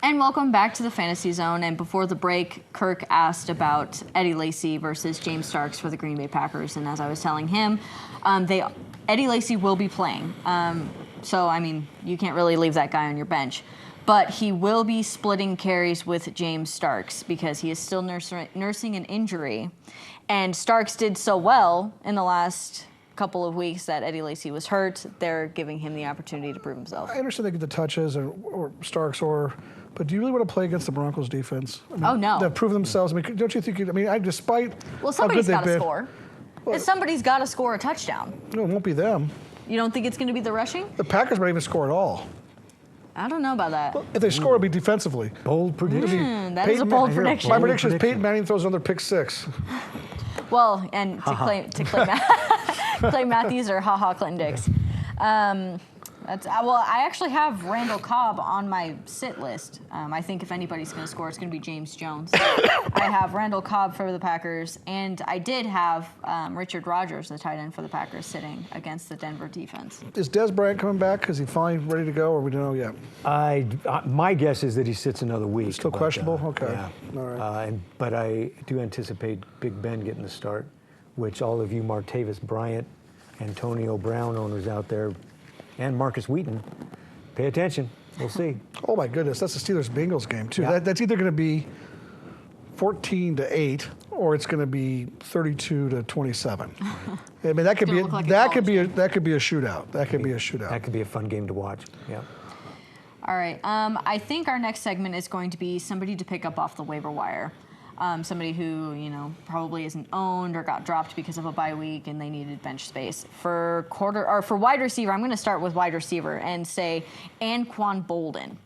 And welcome back to the Fantasy Zone. And before the break, Kirk asked about Eddie Lacy versus James Starks for the Green Bay Packers. And as I was telling him, Eddie Lacy will be playing. So, I mean, you can't really leave that guy on your bench. But he will be splitting carries with James Starks because he is still nursing an injury. And Starks did so well in the last couple of weeks that Eddie Lacy was hurt. They're giving him the opportunity to prove himself. I understand they get the touches or Starks but do you really want to play against the Broncos defense? I mean, oh, no. They've proven themselves. I mean, don't you think, despite well, somebody's got to score. Well, somebody's got to score a touchdown. No, it won't be them. You don't think it's going to be the rushing? The Packers might even score at all. I don't know about that. Well, if they score, it'll be defensively. Bold prediction. That is a bold prediction. My prediction is Peyton Manning throws another pick six. Well, and to Clay Matthews or Clinton Dix. I actually have Randall Cobb on my sit list. I think if anybody's going to score, it's going to be James Jones. I have Randall Cobb for the Packers, and I did have Richard Rodgers, the tight end for the Packers, sitting against the Denver defense. Is Des Bryant coming back? Is he finally ready to go, or we don't know yet? My guess is that he sits another week. Still questionable? Okay. Yeah. All right. But I do anticipate Big Ben getting the start, which all of you Martavis Bryant, Antonio Brown owners out there, and Marcus Wheaton, pay attention. We'll see. Oh my goodness, that's the Steelers-Bengals game too. Yeah. That's either going to be 14-8 or it's going to be 32-27. I mean, that could be a shootout. That could be a shootout. That could be a fun game to watch. Yeah. All right. I think our next segment is going to be somebody to pick up off the waiver wire. Somebody who, probably isn't owned or got dropped because of a bye week and they needed bench space. For wide receiver, I'm going to start with wide receiver and say Anquan Bolden.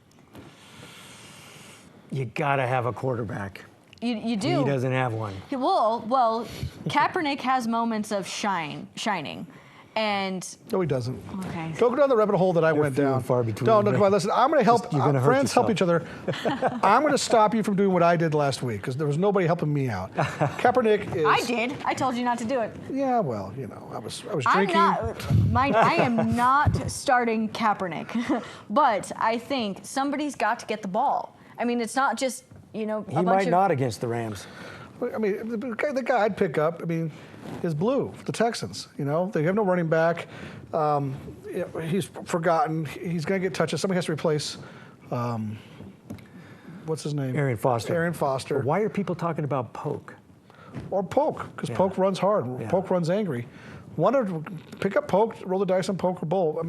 You got to have a quarterback. You do. He doesn't have one. Well, Kaepernick has moments of shining. And no, he doesn't. Okay. Don't go down the rabbit hole that I went down. Far between. No, come on, listen. I'm going to help. Friends help each other. I'm going to stop you from doing what I did last week because there was nobody helping me out. Kaepernick is. I did. I told you not to do it. Yeah, well, I was drinking. I am not starting Kaepernick, but I think somebody's got to get the ball. I mean, it's not just He might not against the Rams. I mean, the guy I'd pick up. I mean, is Blue, the Texans. They have no running back. He's forgotten. He's going to get touches. Somebody has to replace, what's his name? Aaron Foster. But why are people talking about Poke? Or Poke, because Poke runs hard. Yeah. Poke runs angry. Pick up Poke, roll the dice on Poke or Bull.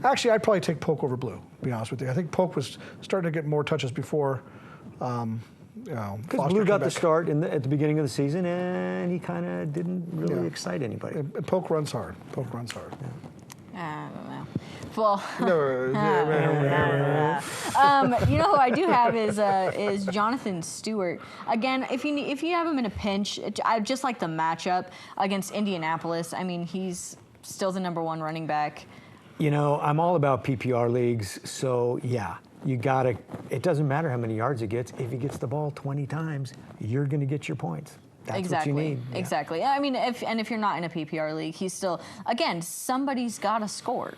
Actually, I'd probably take Poke over Blue, to be honest with you. I think Poke was starting to get more touches before because Blue got the start at the beginning of the season, and he kind of didn't really excite anybody. And Poke runs hard. Yeah. I don't know. Well, who I do have is Jonathan Stewart. Again, if you have him in a pinch, I just like the matchup against Indianapolis. I mean, he's still the #1 running back. I'm all about PPR leagues, so yeah. It doesn't matter how many yards he gets. If he gets the ball 20 times, you're going to get your points. That's what you need. Yeah. Exactly. I mean, if you're not in a PPR league, he's still, again, somebody's got to score.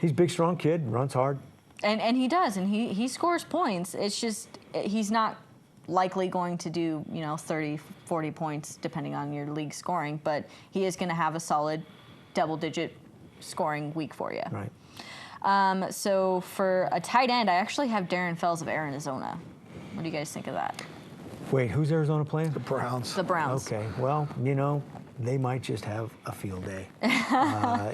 He's a big, strong kid, runs hard. And he does, and he scores points. It's just he's not likely going to do, 30, 40 points, depending on your league scoring, but he is going to have a solid double-digit scoring week for you. Right. So for a tight end, I actually have Darren Fells of Arizona. What do you guys think of that? Wait, who's Arizona playing? The Browns. The Browns. Okay, well, they might just have a field day.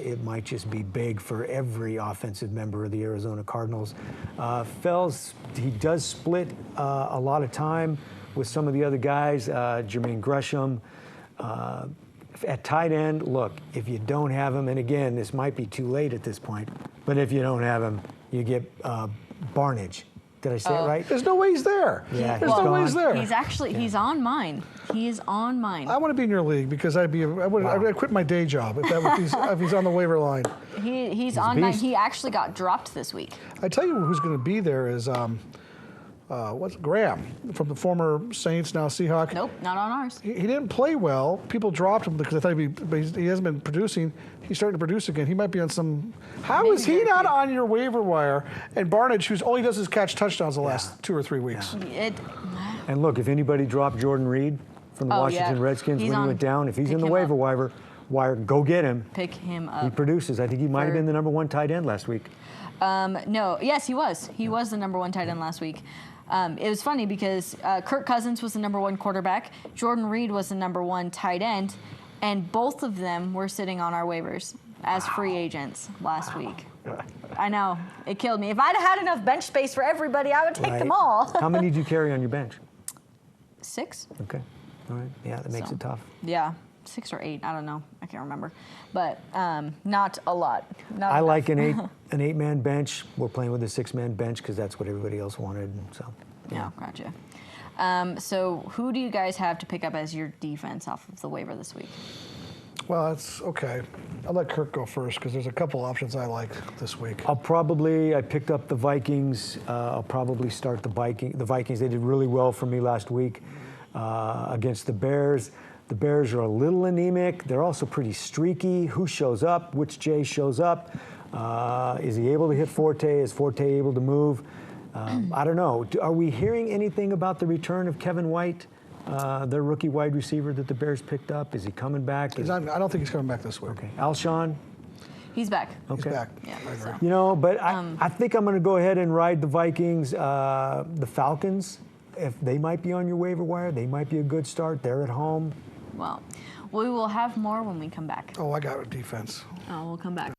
It might just be big for every offensive member of the Arizona Cardinals. Fells, he does split a lot of time with some of the other guys, Jermaine Gresham. At tight end, look, if you don't have him, and again, this might be too late at this point, but if you don't have him, you get Barnage. Did I say it right? There's no way he's there. Yeah, there's no way he's there. He's on mine. He is on mine. I want to be in your league because I'd quit my day job if he's on the waiver line. He's on mine. He actually got dropped this week. I tell you who's going to be there is what's Graham from the former Saints, now Seahawk. Nope, not on ours. He didn't play well. People dropped him because I thought he hasn't been producing. He's starting to produce again. He might be on some. How Maybe is he very not few. on your waiver wire? And Barnage, who's all he does is catch touchdowns the last 2 or 3 weeks. And look, if anybody dropped Jordan Reed from the Oh, Washington yeah. Redskins He's when he on. went down, if he's Pick in the him waiver up. wire, go get him. Pick him He up. produces. I think he might have For- been the #1 tight end last week. No, yes, he was. He was the #1 tight end last week. It was funny because Kirk Cousins was the #1 quarterback. Jordan Reed was the #1 tight end. And both of them were sitting on our waivers as free agents last week. I know. It killed me. If I'd have had enough bench space for everybody, I would take them Right. all. How many do you carry on your bench? 6? Okay. All right. Yeah, that makes So, it tough. Yeah. 6 or 8. I don't know. I can't remember. But not a lot. Not I enough. like an 8-man bench. We're playing with a 6-man bench because that's what everybody else wanted. So, Yeah, gotcha. So who do you guys have to pick up as your defense off of the waiver this week? Well, that's okay. I'll let Kirk go first because there's a couple options I like this week. I picked up the Vikings. I'll probably start the Vikings. They did really well for me last week against the Bears. The Bears are a little anemic. They're also pretty streaky. Who shows up? Which Jay shows up? Is he able to hit Forte? Is Forte able to move? I don't know. Are we hearing anything about the return of Kevin White, their rookie wide receiver that the Bears picked up? Is he coming back? I don't think he's coming back this week. Okay. Alshon? He's back. He's back. Yeah, I agree. so. You know, but I think I'm going to go ahead and ride the Vikings. The Falcons, if they might be on your waiver wire, they might be a good start. They're at home. Well, we will have more when we come back. Oh, I got a defense. Oh, we'll come back.